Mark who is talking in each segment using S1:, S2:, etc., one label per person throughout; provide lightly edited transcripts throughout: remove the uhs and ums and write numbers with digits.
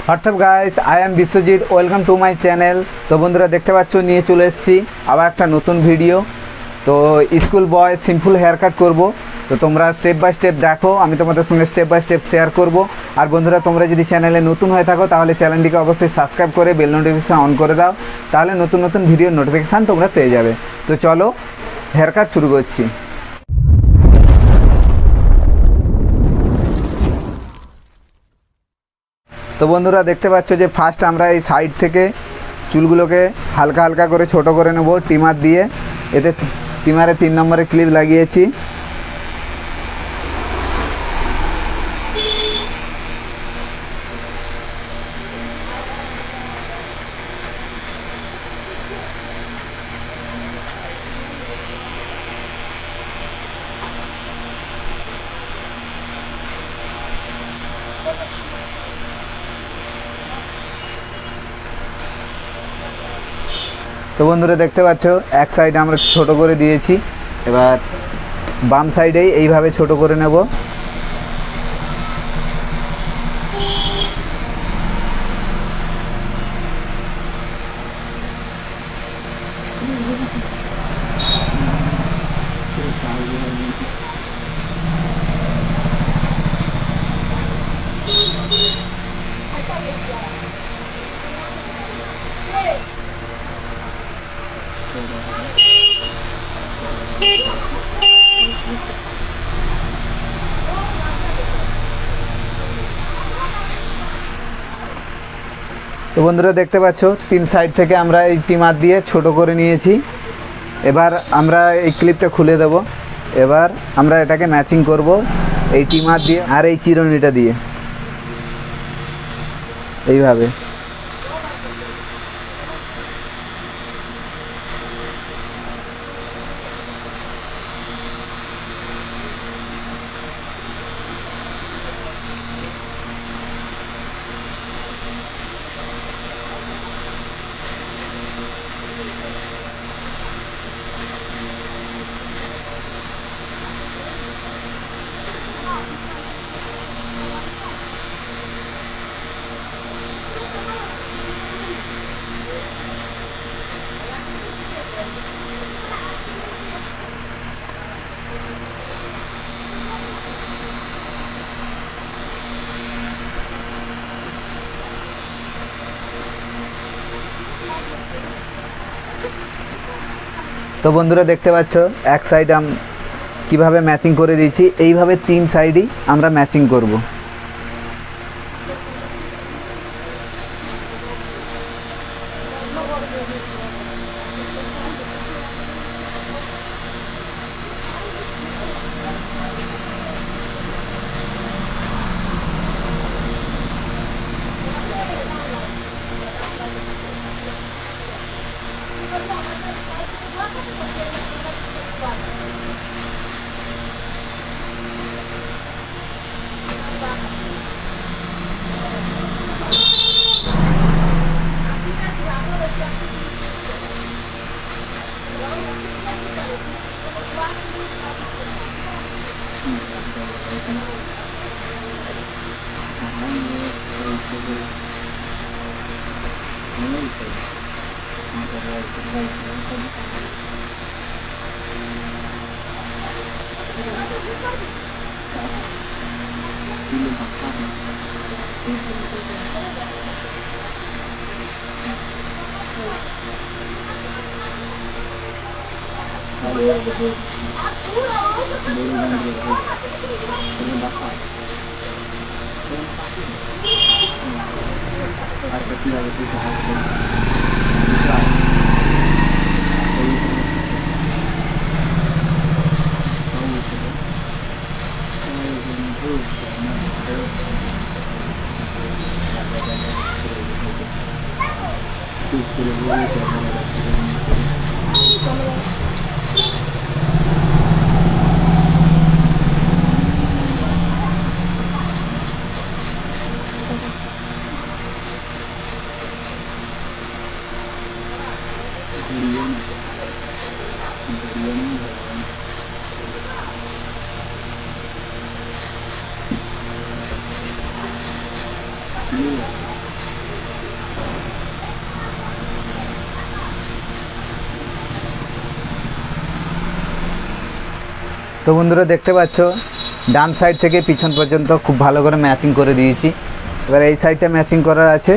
S1: WhatsApp guys, I am Biswajit, welcome to my channel. তো বন্ধুরা দেখতে পাচ্ছ নিয়ে চলে এসেছি আবার একটা নতুন ভিডিও। তো school boy simple haircut করবো। তো তোমরা স্টেপ বাই স্টেপ দেখো, আমি তোমাদের সঙ্গে স্টেপ বাই স্টেপ শেয়ার করব। আর বন্ধুরা তোমরা যদি চ্যানেলে নতুন হয়ে থাকো তাহলে চ্যানেলটিকে অবশ্যই সাবস্ক্রাইব করে বেল নোটিফিকেশান অন করে দাও, তাহলে নতুন নতুন ভিডিওর নোটিফিকেশান তোমরা পেয়ে যাবে। তো চলো হেয়ার কাট শুরু করছি। তো বন্ধুরা দেখতে পাচ্ছ যে ফার্স্ট আমরা এই সাইড থেকে চুলগুলোকে হালকা হালকা করে ছোট করে নেব ট্রিমার দিয়ে। এতে ট্রিমারে 3 নম্বরের ক্লিপ লাগিয়েছি। তো বন্ধুরা দেখতে পাচ্ছ এক সাইডে আমরা ছোট করে দিয়েছি, এবার বাম সাইডেই এইভাবে ছোট করে নেব। তো বন্ধুরা দেখতে পাচ্ছ 3 সাইড থেকে আমরা এই ট্রিমার দিয়ে ছোট করে নিয়েছি। এবার আমরা এই ক্লিপটা খুলে দেব। এবার আমরা এটাকে ম্যাচিং করব এই ট্রিমার দিয়ে আর এই চিরুনিটা দিয়ে এইভাবে। তো বন্ধুরা দেখতে পাচ্ছ এক সাইড কিভাবে ম্যাচিং করে দিয়েছি, এইভাবে 3 সাইডই আমরা ম্যাচিং করব। তো বন্ধুরা দেখতে পাচ্ছ ডান সাইড থেকে পিছন পর্যন্ত খুব ভালো করে ম্যাচিং করে দিয়েছি। এবার এই সাইডটা ম্যাচিং করার আছে।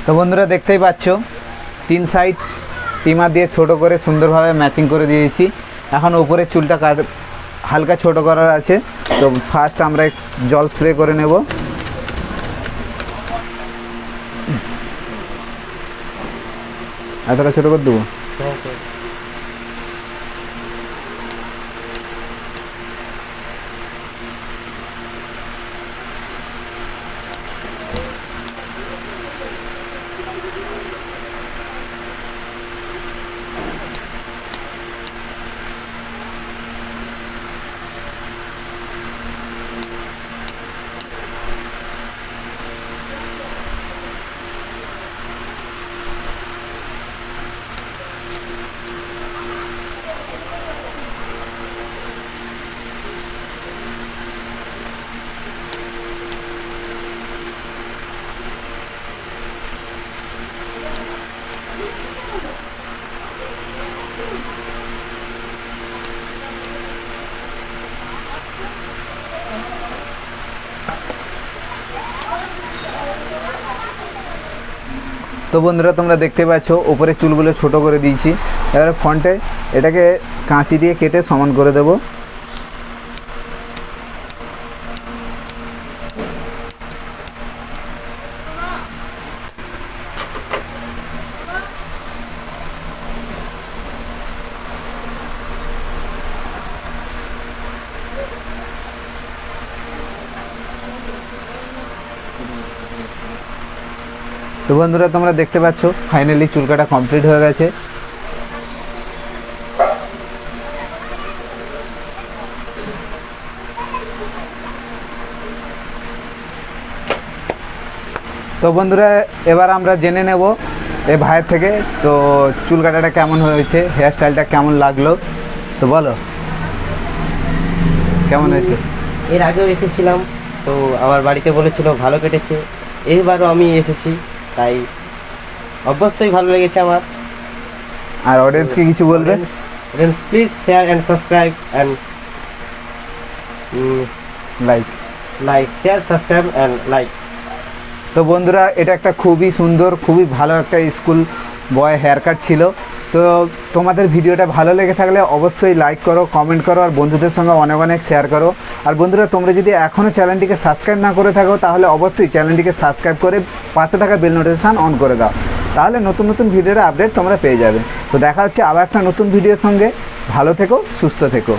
S1: তো বন্ধুরা দেখতেই পাচ্ছ 3 সাইড টিমার দিয়ে ছোট করে সুন্দরভাবে ম্যাচিং করে দিয়েছি। এখন উপরে চুলটা হালকা ছোট করার আছে। তো ফার্স্ট আমরা জল স্প্রে করে নেব। এতটা ছোট করে দেবো। তো বন্ধুরা তোমরা দেখতে পাচ্ছ উপরে চুলগুলো ছোট করে দিয়েছি। এবারে ফ্রন্টে এটাকে কাঁচি দিয়ে কেটে সমান করে দেব। তো বন্ধুরা তোমরা দেখতে পাচ্ছ ফাইনালি চুল কাটা কমপ্লিট হয়ে গেছে। তো বন্ধুরা এবার আমরা জেনে নেব এই ভাইয়ের থেকে তো চুল কাটাটা কেমন হয়েছে, হেয়ার স্টাইলটা কেমন লাগলো। তো বলো কেমন হয়েছে?
S2: এর আগেও এসেছিলাম, তো আমার বাড়িতে বলেছিল ভালো কেটেছে। এইবারও আমি এসেছি, তাই অবশ্যই ভালো লেগেছে আমার।
S1: আর অডিয়েন্সকে কিছু বলবে?
S2: Audience please share and subscribe and like share subscribe and like.
S1: তো বন্ধুরা এটা একটা খুবই সুন্দর খুবই ভালো একটা স্কুল বয় হেয়ার কাট ছিল। তো তোমাদের ভিডিওটা ভালো লেগে থাকলে অবশ্যই লাইক করো, কমেন্ট করো আর বন্ধুদের সঙ্গে অনেক অনেক শেয়ার করো। আর বন্ধুরা তোমরা যদি এখনও চ্যানেলটিকে সাবস্ক্রাইব না করে থাকো তাহলে অবশ্যই চ্যানেলটিকে সাবস্ক্রাইব করে পাশে থাকা বেল নোটিফিকেশান অন করে দাও, তাহলে নতুন নতুন ভিডিওর আপডেট তোমরা পেয়ে যাবে। তো দেখা হচ্ছে আবার একটা নতুন ভিডিওর সঙ্গে। ভালো থেকো, সুস্থ থেকো।